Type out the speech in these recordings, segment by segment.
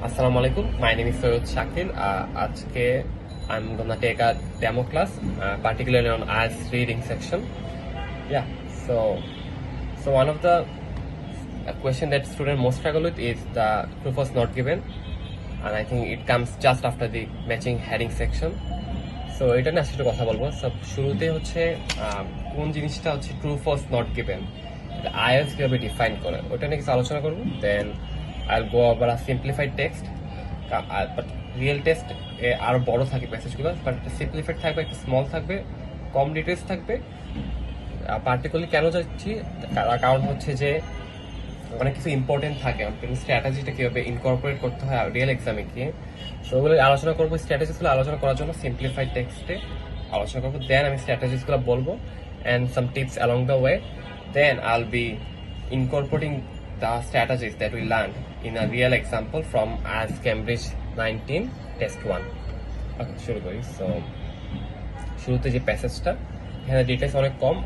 Assalamu alaikum. My name is Soyed Shakil. Ajke I'm gonna take a demo class, particularly on IELTS reading section. Yeah. So one of the question that student most struggle with is the proof was not given, and I think it comes just after the matching heading section. So এটা নিয়ে আসলে কথা বলবো। সব শুরুতে হচ্ছে কোন জিনিসটা হচ্ছে true false not given, IELTS কিভাবে ডিফাইন করে ওটা নিয়ে কিছু আলোচনা করবো। Then I'll go over a simplified text. But real text আরো বড় থাকে প্যাসেজগুলো, বাট একটা সিম্পলিফাইড থাকবে, একটা স্মল থাকবে, কম ডিটেলস থাকবে। পার্টিকুলারলি কেন যাচ্ছি, কারণ হচ্ছে যে অনেক কিছু ইম্পর্টেন্ট থাকে, স্ট্র্যাটেজিটা কিভাবে ইনকর্পোরেট করতে হয় রিয়েল এক্সামে গিয়ে। সো ওগুলো আলোচনা করবো, স্ট্র্যাটেজিসগুলো আলোচনা করার জন্য সিম্পলিফাইড টেক্সটে আলোচনা করবো। দেন আমি স্ট্র্যাটেজিসগুলো বলবো and some tips along the way. Then I'll be incorporating the strategies that we learned in a real example from IELTS Cambridge 19 test 1. ওকে, শুরু করি। সো শুরুতে যে প্যাসেজটা, এখানে ডিটেলস অনেক কম,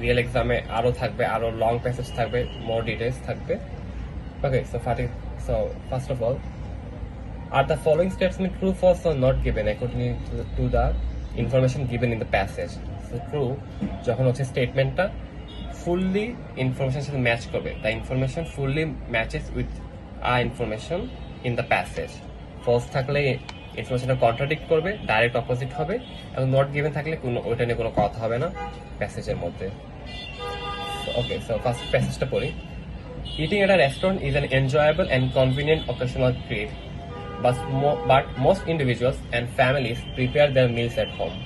রিয়েল এক্সামে আরো থাকবে, আরো লং প্যাসেজ থাকবে, মোর ডিটেলস থাকবে। Okay, so first of all, are the following statements true, false or not given according to the information given in the passage? So true যখন হচ্ছে স্টেটমেন্টটা ফুললি ইনফরমেশনের সাথে ম্যাচ করবে, the information fully matches with our information in the passage. False থাকলে ইনফরমেশনটা contradict করবে, direct opposite হবে, এবং not given থাকলে কোনো ওইটা নিয়ে কোনো কথা হবে না প্যাসেজের মধ্যে। ওকে, সো ফার্স্ট প্যাসেজটা পড়ি। Eating at a restaurant is an enjoyable and convenient occasional treat, but most individuals and families prepare their meals at home.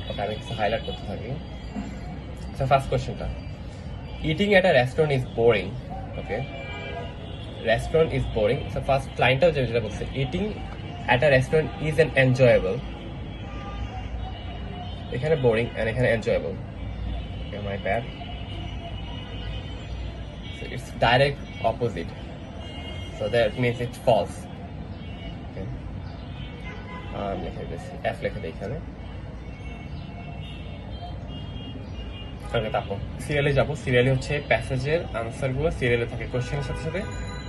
Okay, আমি কিছু হাইলাইট করতে থাকি। So first questionটা, eating at a restaurant is boring. Okay, restaurant is boring. So first লাইনটা যেটা বলছে, eating at a restaurant is an enjoyable, এখানে boring and এখানে enjoyable. Okay, my bad. So it's direct opposite, so that means it's false. Okay, লিখে দিচ্ছি, F লিখে দিই এখানে। তারপর সিরিয়ালে যাবো। সিরিয়ালে হচ্ছে প্যাসেজের আনসারগুলো সিরিয়ালে থাকে, কোশ্চেনের সাথে সাথে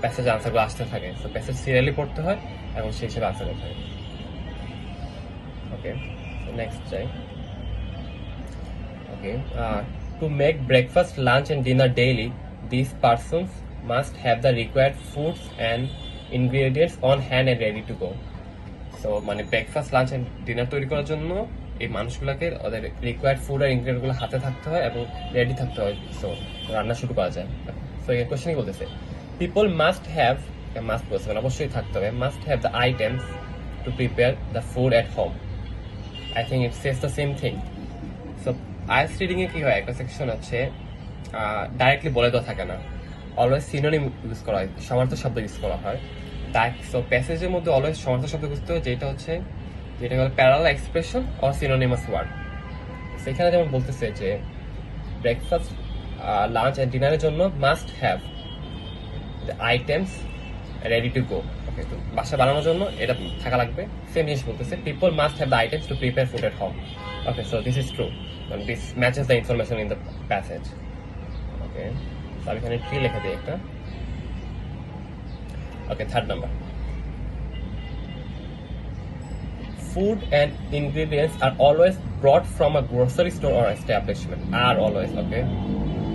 প্যাসেজ আনসারগুলো আসতে থাকে। সো প্যাসেজ সিরিয়ালি পড়তে হয় এবং সেই হিসেবে আনসার করতে হয়। ওকে, নেক্সট যাই। Okay, to make breakfast, lunch and dinner daily, this persons must have the required foods and ingredients on hand and ready to go. So মানে ব্রেকফাস্ট, লাঞ্চ অ্যান্ড ডিনার তৈরি করার জন্য এই মানুষগুলোকে ওদের রিকোয়ার্ড ফুড আর ইনগ্রিডিয়েন্টগুলো হাতে থাকতে হয় এবং রেডি থাকতে হয়, সো রান্না শুরু করা যায়। সো এই কোশ্চেনই বলতেছে, পিপল মাস্ট হ্যাভ, মাস্ট বলছে মানে অবশ্যই থাকতে হবে, must have the items to prepare the food at home. I think it says the same thing. So IELTS reading এ কি হয়, একটা সেকশন আছে ডাইরেক্টলি বলে দেওয়া থাকে না, অলওয়েজ সিনোনিম ইউজ করা হয়, সমার্থ শব্দ ইউজ করা হয়। সো প্যাসেজের মধ্যে অলওয়েজ সমার্থ শব্দ বুঝতে হয়, যেটা হচ্ছে যেটা হলো parallel expression or synonymous word. সেখানে যেমন বলতেছে যে ব্রেকফাস্ট, লাঞ্চ অ্যান্ড ডিনারের জন্য must have the items ready to go. Okay, তো বাসা বানানোর জন্য এটা থাকা লাগবে, সেম জিনিস বলতেছে, people must have the items to prepare food at home. Okay, so this is true, this matches the information in the passage. Okay, তো আমি এখানে ট্রি লিখে দিই একটা। Okay, third number, food and ingredients are always brought from a grocery store or establishment. Are always, okay.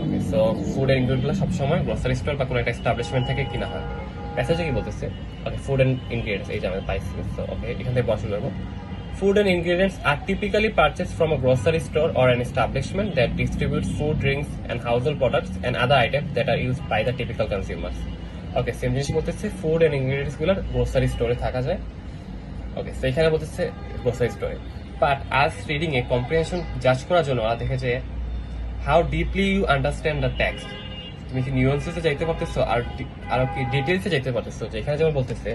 Okay, so food and ingredients সবসময় grocery store বা কোনো একটা এস্টাবলিশমেন্ট থেকে কিনা হয়। প্যাসেজে কি বলতেছে, ওকে, ফুড এন্ড ইনগ্রিডিয়েন্টস, এই যে আমরা পাইছি। সো ওকে, এখান থেকে বসে নেব। Food and ingredients are typically purchased from a grocery store or an establishment that distributes food, drinks, and household products and other items that are used by the typical consumers. Okay, same জিনিস বলতেছে, food and ingredients গুলো grocery স্টোরে থাকা যায়। ওকে, তো এখানে বলতেছে grocery স্টোরে। বাট আজ রিডিং এ কম্প্রিহেনশন জাজ করার জন্য ওরা দেখেছে how deeply you understand the text, তুমি কি নিউয়েন্সেসে যাইতে পারতেছো আর কি ডিটেলসে যাইতে পারতেছো। যে এখানে যেমন বলতেছে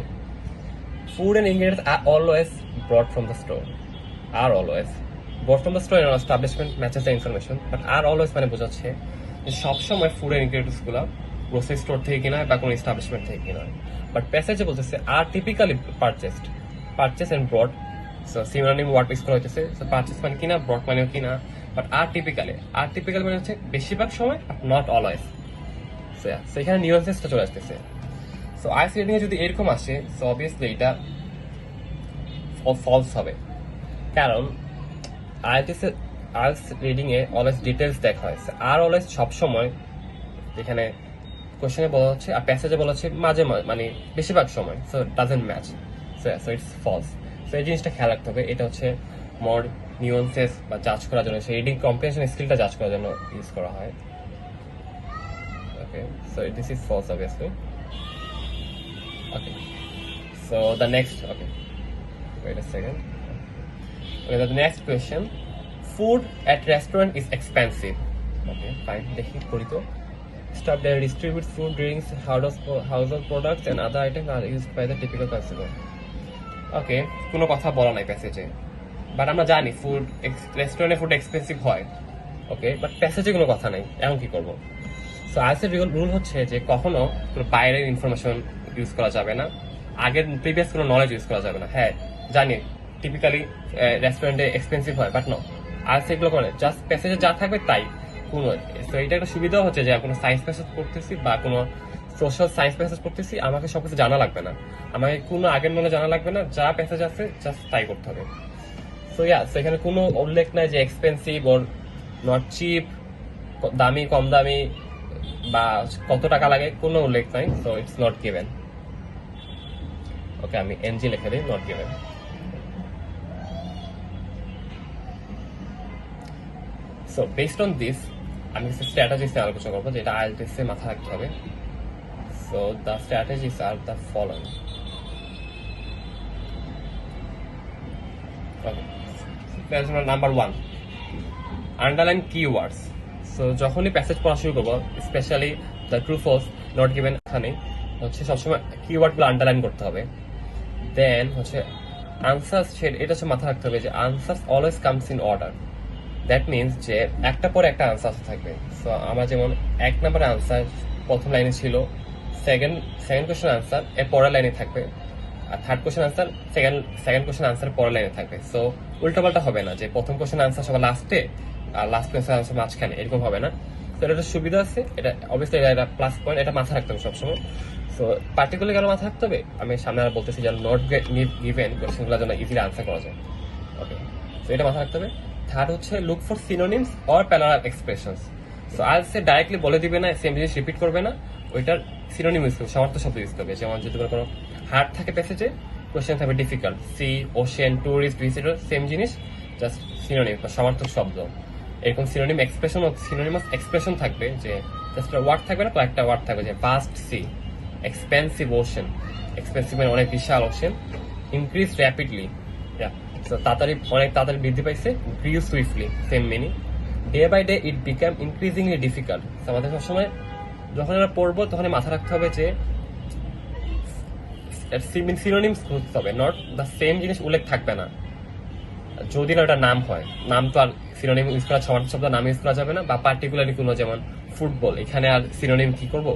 food and ingredients are always bought from the store, are always bought from the store and establishment matches the information. But are always মানে বোঝাচ্ছে যে সবসময় ফুড অ্যান্ড ইনগ্রিডিয়েন্টস গুলো গ্রোসারি স্টোর থেকে কিনা হয় বা কোনো এস্টাবলিশমেন্ট থেকে কিনা হয়। বাট প্যাসেজে বলতেছে are typically purchase and bread, so synonym word use করা হচ্ছে। সো পারচেস মানে কিনা, ব্রড মানেও কিনা, বাট আর টিপিক্যালি মানে হচ্ছে বেশিরভাগ সময়, নট অলওয়েজ। সো এখানে নিউয়েন্সেসটা চলে আসতেছে। সো আইএলটিএস রিডিং এ যদি এরকম আসে, সো অবভিয়াসলি এটা ফলস হবে, কারণ আইএলটিএস রিডিং এ অলওয়েজ ডিটেলস দেখা হয়, আর অলওয়েজ সবসময় এখানে কোশ্চেনে বলা হচ্ছে আর প্যাসেজে বলা হচ্ছে মাঝে মানে বেশিরভাগ সময়, so doesn't match, so it's false. So এই জিনিসটা খেয়াল রাখতে হবে। এটা হচ্ছে মোর নিউয়েন্সেস বা জাজ করার জন্য, সেই রিডিং কম্প্রিহেনশন স্কিলটা জাজ করার জন্য ইউজ করা হয়। Okay, so this is false obviously. Okay, so the next, okay wait a second. Okay, the next question. Food at restaurant is expensive. Okay, fine. দেখি করি তো। Staff there distribute food, drinks, household products and other items are used by the typical consumer. Okay, কোনো কথা বলা নাই প্যাসেজে, but আমরা জানি food রেস্টুরেন্টে ফুড এক্সপেন্সিভ হয়। ওকে, বাট প্যাসেজে কোনো কথা নাই, এখন কি করবো? সো আইএলটিএস রুল হচ্ছে যে কখনো কোনো বাইরের ইনফরমেশন ইউজ করা যাবে না, আগের প্রিভিয়াস কোনো নলেজ ইউজ করা যাবে না। হ্যাঁ জানি টিপিক্যালি রেস্টুরেন্টে এক্সপেন্সিভ হয়, বাট নো, আইএলটিএস এগুলো করে জাস্ট প্যাসেজে যা থাকবে তাই। কোনো তো এটা একটা সুবিধা হচ্ছে যে কোনো সায়েন্স প্যাসেজ পড়তেছি বা কোনো সোশ্যাল সায়েন্স প্যাসেজ পড়তেছি, আমাকে সবকিছু জানা লাগবে না, আমাকে কোনো আগের নলেজ জানা লাগবে না, যা প্যাসেজ আছে জাস্ট তাই করতে হবে। সো এখানে কোনো উল্লেখ নাই যে এক্সপেন্সিভ ওর নট চিপ, দামি কম দামি বা কত টাকা লাগে, কোনো উল্লেখ নাই। So it's not given. Okay, আমি এনজি লিখে দিই, not given. So based on this আমি কিছু স্ট্র্যাটেজিস নিয়ে আলোচনা করবো যেটা আইএলটিএস এ মাথায় রাখতে হবে। So the strategies are the following. Number 1, underline keywords. So যখনই প্যাসেজ পড়া শুরু করবো, specially the true false not given, এখানে হচ্ছে সবসময় কিওয়ার্ডগুলো আন্ডারলাইন করতে হবে। দেন হচ্ছে আনসার্স, এটা হচ্ছে মাথায় রাখতে হবে যে answers always comes in order. That means যে একটা পরে একটা আনসার থাকবে। সো আমার যেমন 1 নম্বরের আনসার প্রথম লাইনে ছিল, সেকেন্ড কোয়েশ্চেন আনসার এর পরের লাইনে থাকবে, আর third question answer second question answer পরের লাইনে থাকবে। সো উল্টাপাল্টা হবে না যে প্রথম কোয়েশ্চেন আনসার সবার লাস্টে আর লাস্ট কোয়েশ্চেন আনসার মাঝখানে, এরকম হবে না। তো এটা একটা সুবিধা আছে, এটা অবভিয়াসলি এটা প্লাস পয়েন্ট, এটা মাথায় রাখতে হবে সবসময়। সো পার্টিকুলার কেন মাথায় রাখতে হবে আমি সামনে আর বলতেছি, যেন নট গিভেন কোয়েশ্চেনগুলোর জন্য ইজিলি আনসার করা যায়। ওকে, সো এটা মাথায় রাখতে হবে। থার্ড হচ্ছে look for synonyms or parallel expressions. So IELTS directly বলে দিবে না, সেম জিনিস রিপিট করবে না, ওইটার সিনোনিম ইউজ করবে, সমার্থক শব্দ ইউজ করবে। যেমন যদি কোনো হার্ড থাকে প্যাসেজে, কোয়েশ্চেন থাকবে difficult, sea, ocean, tourist, visitor, same জিনিস, জাস্ট সিনোনিম বা সমার্থক শব্দ। এরকম সিনোনিমাস এক্সপ্রেশন থাকবে, যে জাস্ট ওয়ার্ড থাকবে না, কয়েকটা ওয়ার্ড থাকবে, যে vast sea, expensive ocean, expensive মানে অনেক বিশাল ওশেন, ইনক্রিজ র্যাপিডলি, অনেক তাড়াতাড়ি বৃদ্ধি পাইছে, grew swiftly, same meaning, day by day it become increasingly difficult. আমাদের সবসময় যখন আমরা পড়বো তখন মাথা রাখতে হবে যে সিনোনিমস খুঁজতে হবে, নট দ্য সেম জিনিস উল্লেখ থাকবে না। যদি না ওটা নাম হয়, নাম তো আর সিনোনিম ইউজ করা, সমার্থক শব্দ নাম ইউজ করা যাবে না, বা পার্টিকুলারলি কোনো, যেমন ফুটবল, এখানে আর সিনোনিম কি করবো,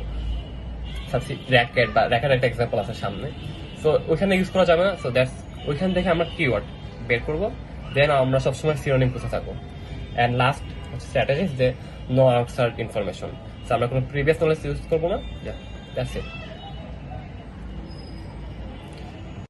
র্যাকেট বা র্যাকেট একটা এক্সাম্পল আছে সামনে, সো ওইখানে ইউজ করা যাবে না। সো দ্যাটস ওইখান থেকে আমরা কিওয়ার্ড বের করবো, দেন আমরা সবসময় সিনোনিম খুঁজে থাকবো। অ্যান্ড লাস্ট হচ্ছে স্ট্র্যাটেজিস, যে নো আউটসাইড ইনফরমেশন। সো আমরা কোনো প্রিভিয়াস নলেজ ইউজ করবো না, দ্যাটস ইট।